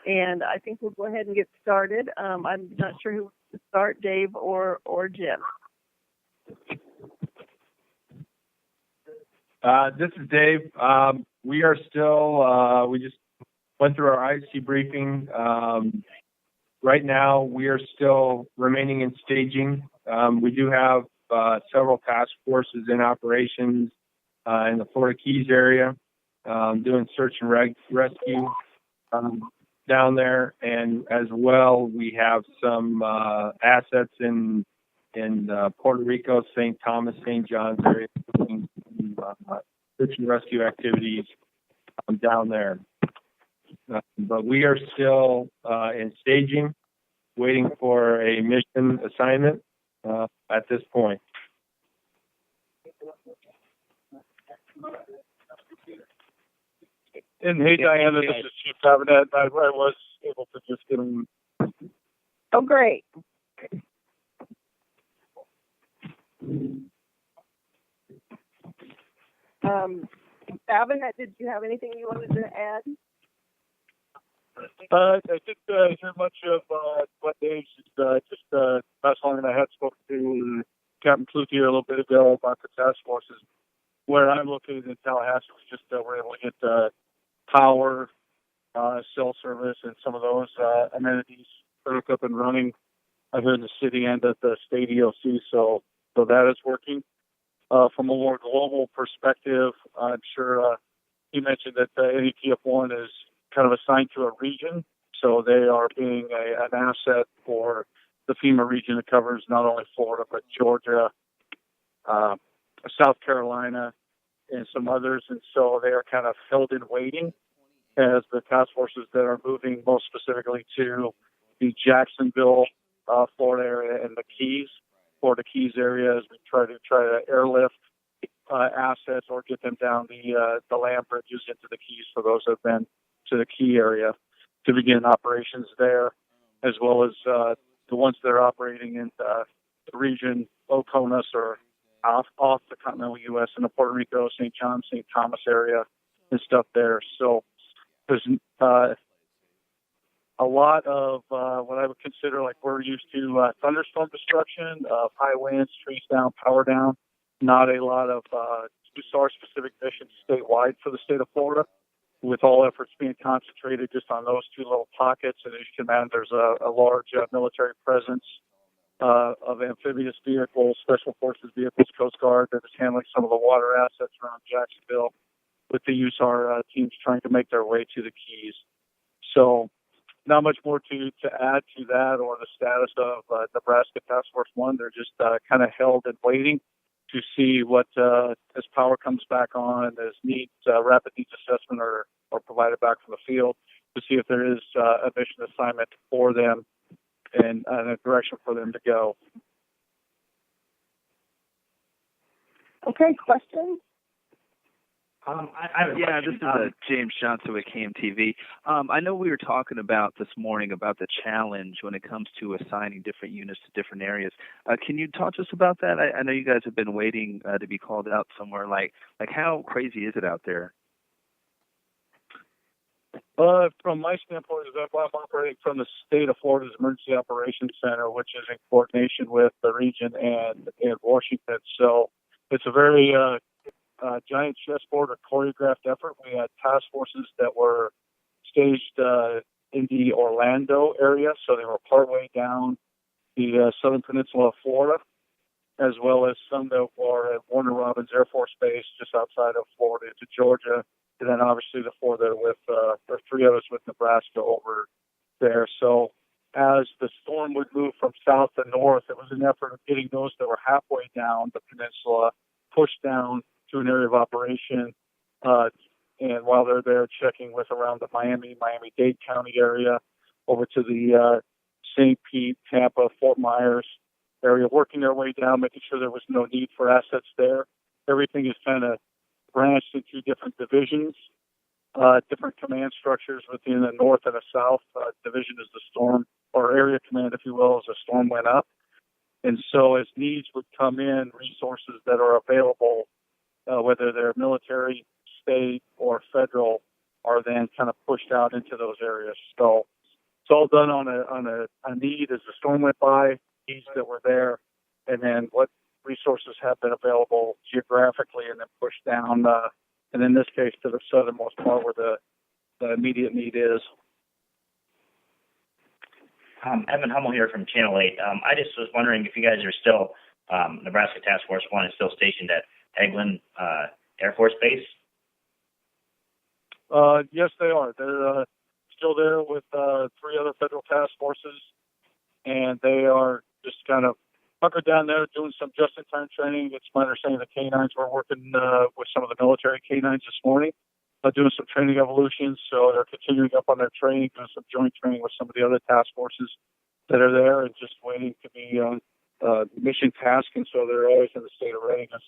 and I think we'll go ahead and get started. I'm not sure who wants to start, Dave or Jim. This is Dave. We are still, we just went through our IC briefing. Right now, we are still remaining in staging. We do have several task forces in operations in the Florida Keys area, doing search and rescue down there. And as well, we have some assets in Puerto Rico, St. Thomas, St. John's area, doing search and rescue activities down there. But we are still in staging, waiting for a mission assignment at this point. And hey, Diana, this is Chief Cabinet. I was able to just get him. Oh, great. Avinet, did you have anything you wanted to add? I think I hear much of what Dave just last long, and I had spoken to Captain Cloutier a little bit ago about the task forces. Where I'm located in Tallahassee, we just were able to get power, cell service, and some of those amenities back up and running here in the city and at the state EOC. So that is working. From a more global perspective, I'm sure he mentioned that NETF1 is kind of assigned to a region. So they are being an asset for the FEMA region that covers not only Florida, but Georgia, South Carolina, and some others. And so they are kind of held in waiting as the task forces that are moving most specifically to the Jacksonville, Florida area and the Keys, Florida Keys area, as we try to airlift assets or get them down the land bridges into the Keys for those that have been to the Key area to begin operations there, as well as the ones that are operating in the region, Oconus or off the continental U.S. in the Puerto Rico, St. John, St. Thomas area and stuff there. So there's a lot of what I would consider, like we're used to thunderstorm destruction, high winds, trees down, power down. Not a lot of SAR-specific missions statewide for the state of Florida, with all efforts being concentrated just on those two little pockets. And as you can imagine, there's a large military presence of amphibious vehicles, special forces vehicles, Coast Guard that is handling some of the water assets around Jacksonville, with the USAR teams trying to make their way to the Keys. So not much more to add to that or the status of Nebraska Task Force 1. They're just kind of held and waiting to see what, as power comes back on, as needs, rapid needs assessment or provided back from the field, to see if there is a mission assignment for them and a direction for them to go. Okay, questions? This is James Johnson with KMTV. I know we were talking about this morning about the challenge when it comes to assigning different units to different areas. Can you talk to us about that? I know you guys have been waiting to be called out somewhere. Like how crazy is it out there? From my standpoint, I'm operating from the state of Florida's Emergency Operations Center, which is in coordination with the region and Washington. So it's a very giant chessboard or choreographed effort. We had task forces that were staged in the Orlando area, so they were partway down the southern peninsula of Florida, as well as some that were at Warner Robins Air Force Base just outside of Florida to Georgia, and then obviously the four that are with, or three of us with Nebraska over there. So as the storm would move from south to north, it was an effort of getting those that were halfway down the peninsula pushed down to an area of operation, and while they're there, checking with around the Miami-Dade County area, over to the St. Pete, Tampa, Fort Myers area, working their way down, making sure there was no need for assets there. Everything is kind of branched into different divisions, different command structures within the north and the south. Division is the storm, or area command, if you will, as the storm went up. And so as needs would come in, resources that are available, whether they're military, state, or federal, are then kind of pushed out into those areas. So it's all done on a need as the storm went by, needs that were there, and then what resources have been available geographically, and then pushed down, and in this case to the southernmost part where the immediate need is. Evan Hummel here from Channel 8. I just was wondering if you guys are still, Nebraska Task Force 1 is still stationed at Eglin Air Force Base? Yes, they are. They're still there with 3 other federal task forces, and they are just kind of hunkered down there doing some just-in-time training. It's my understanding the canines were working with some of the military canines this morning, doing some training evolutions. So they're continuing up on their training, doing some joint training with some of the other task forces that are there, and just waiting to be mission task. And so they're always in the state of readiness.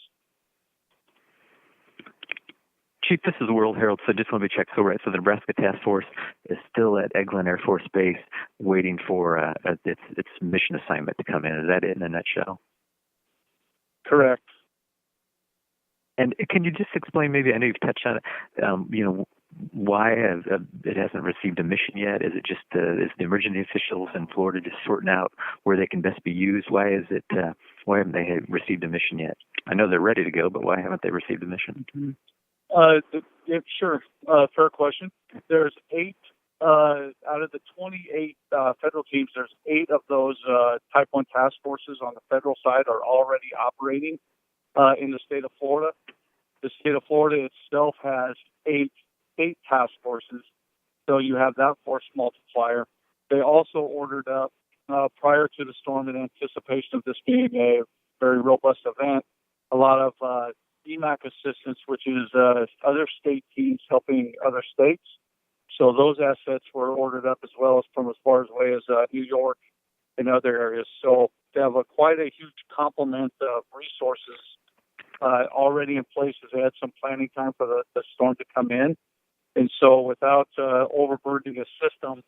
Chief, this is World Herald, so just want to check. So the Nebraska Task Force is still at Eglin Air Force Base waiting for its mission assignment to come in. Is that it in a nutshell? Correct. And can you just explain, maybe, I know you've touched on it, why it hasn't received a mission yet? Is it just is the emergency officials in Florida just sorting out where they can best be used? Why haven't they received a mission yet? I know they're ready to go, but why haven't they received a mission? Mm-hmm. Yeah, sure. Fair question. There's 8 out of the 28 federal teams. There's 8 of those Type 1 task forces on the federal side are already operating in the state of Florida. The state of Florida itself has 8 state task forces, so you have that force multiplier. They also ordered up prior to the storm, in anticipation of this being a very robust event, a lot of EMAC assistance, which is other state teams helping other states. So those assets were ordered up as well as from as far away as New York and other areas. So they have quite a huge complement of resources already in place as they had some planning time for the storm to come in. And so without overburdening the system,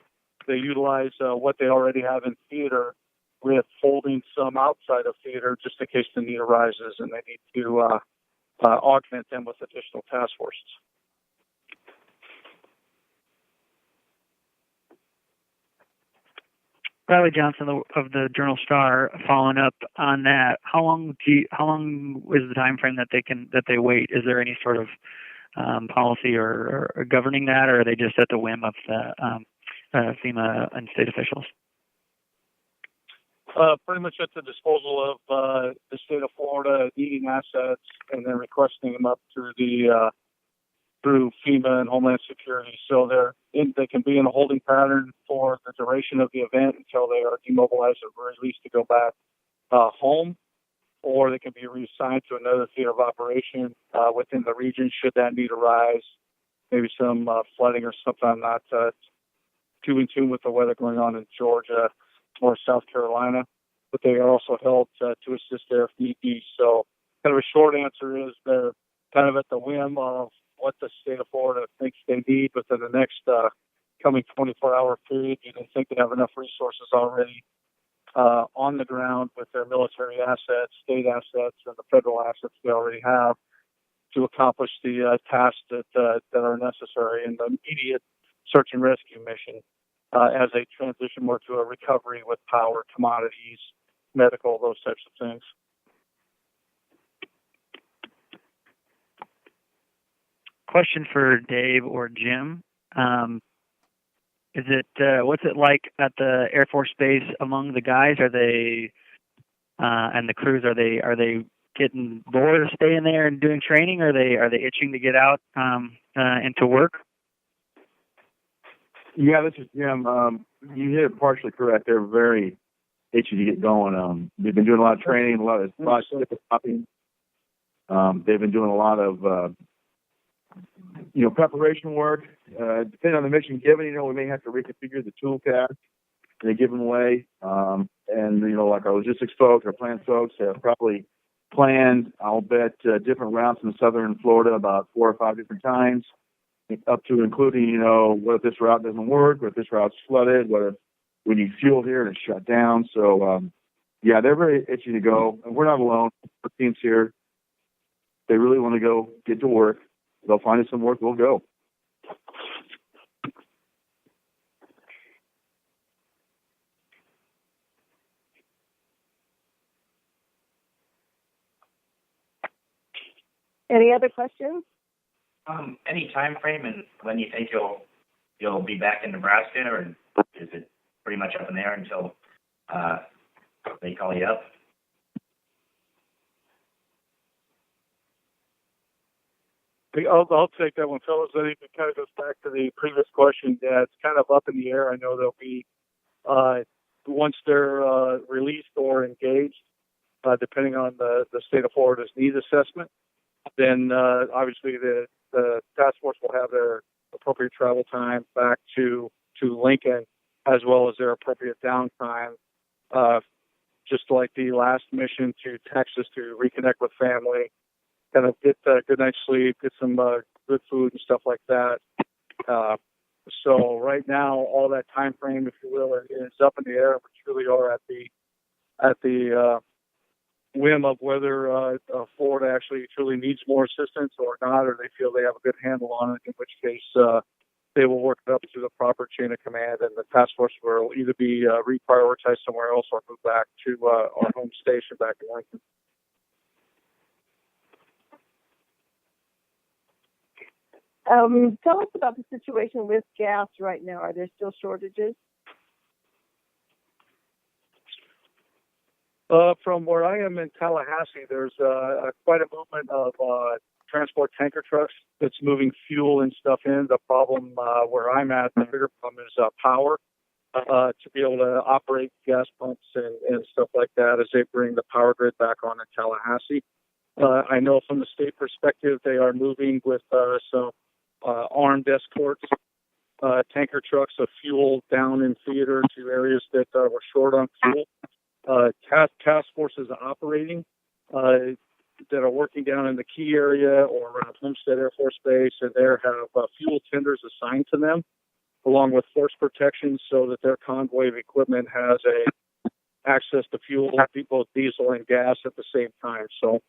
they utilize what they already have in theater with holding some outside of theater just in case the need arises and they need to augment them with additional task forces. Riley Johnson of the Journal Star, following up on that. How long is the time frame that they wait? Is there any sort of policy or governing that, or are they just at the whim of the FEMA and state officials? Pretty much at the disposal of the state of Florida, needing assets and then requesting them up through through FEMA and Homeland Security. So they can be in a holding pattern for the duration of the event until they are demobilized or released to go back home, or they can be reassigned to another theater of operation within the region should that need arise. Maybe some flooding or something. I'm not too in tune with the weather going on in Georgia or South Carolina, but they are also held to assist there if need be. So kind of a short answer is they're kind of at the whim of what the state of Florida thinks they need within the next coming 24-hour period. You don't think they have enough resources already on the ground with their military assets, state assets, and the federal assets they already have to accomplish the tasks that are necessary in the immediate search and rescue mission as they transition more to a recovery with power, commodities, medical, those types of things. Question for Dave or Jim. Is it what's it like at the Air Force Base among the guys? Are they and the crews? Are they getting bored of staying there and doing training? Are they itching to get out into work? Yeah, this is Jim. You hit it partially correct. They're very itchy to get going. They've been doing a lot of training, a lot of hopping. They've been doing a lot of preparation work. Depending on the mission given, we may have to reconfigure the tool cast and they give them away. And like our logistics folks, our plant folks have probably planned, I'll bet, different routes in southern Florida about 4 or 5 different times, up to including, what if this route doesn't work, or if this route's flooded, what if we need fuel here and it's shut down. So, yeah, they're very itchy to go. And we're not alone. Our team's here. They really want to go get to work. They'll find us some work. We'll go. Any other questions? Any time frame and when you think you'll be back in Nebraska, or is it pretty much up in the air until they call you up? I'll take that one, fellas. I think it kind of goes back to the previous question. Yeah, it's kind of up in the air. I know there'll be, once they're released or engaged, depending on the state of Florida's need assessment, then obviously the task force will have their appropriate travel time back to Lincoln, as well as their appropriate downtime, just like the last mission to Texas to reconnect with family, kind of get a good night's sleep, get some good food and stuff like that. So right now, all that time frame, if you will, is up in the air. We truly are at the whim of whether Florida actually truly needs more assistance or not, or they feel they have a good handle on it, in which case they will work it up to the proper chain of command, and the task force will either be reprioritized somewhere else or move back to our home station back in Lincoln. Tell us about the situation with gas right now. Are there still shortages? From where I am in Tallahassee, there's quite a movement of transport tanker trucks that's moving fuel and stuff in. The problem where I'm at, the bigger problem is power to be able to operate gas pumps and stuff like that as they bring the power grid back on in Tallahassee. I know from the state perspective, they are moving with some armed escorts, tanker trucks of fuel down in theater to areas that were short on fuel. Task forces operating that are working down in the Key area or around Homestead Air Force Base, and there have fuel tenders assigned to them, along with force protection, so that their convoy of equipment has access to fuel, both diesel and gas at the same time. So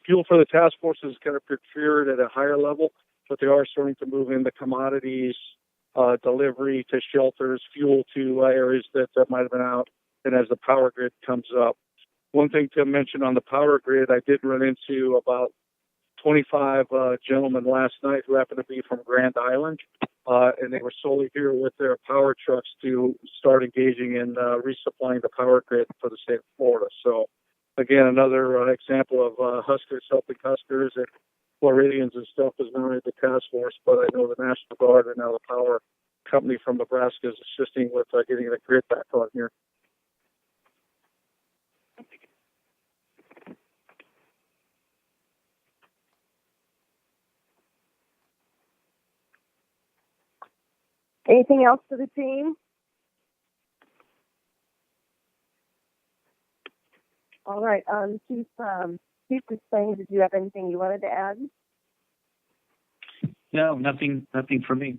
fuel for the task force is kind of procured at a higher level, but they are starting to move into commodities, delivery to shelters, fuel to areas that might have been out, and as the power grid comes up. One thing to mention on the power grid, I did run into about 25 gentlemen last night who happened to be from Grand Island, and they were solely here with their power trucks to start engaging in resupplying the power grid for the state of Florida. So, again, another example of Huskers helping Huskers, and Floridians and stuff is not only the task force, but I know the National Guard and now the power company from Nebraska is assisting with getting the grid back on here. Anything else for the team? All right. Chief Disspain, did you have anything you wanted to add? No, nothing for me.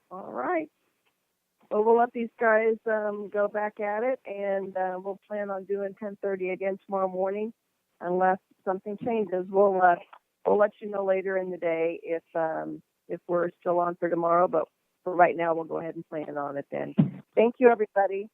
All right. Well, we'll let these guys go back at it, and we'll plan on doing 10:30 again tomorrow morning, unless something changes. We'll let you know later in the day if we're still on for tomorrow. But for right now, we'll go ahead and plan on it then. Thank you, everybody.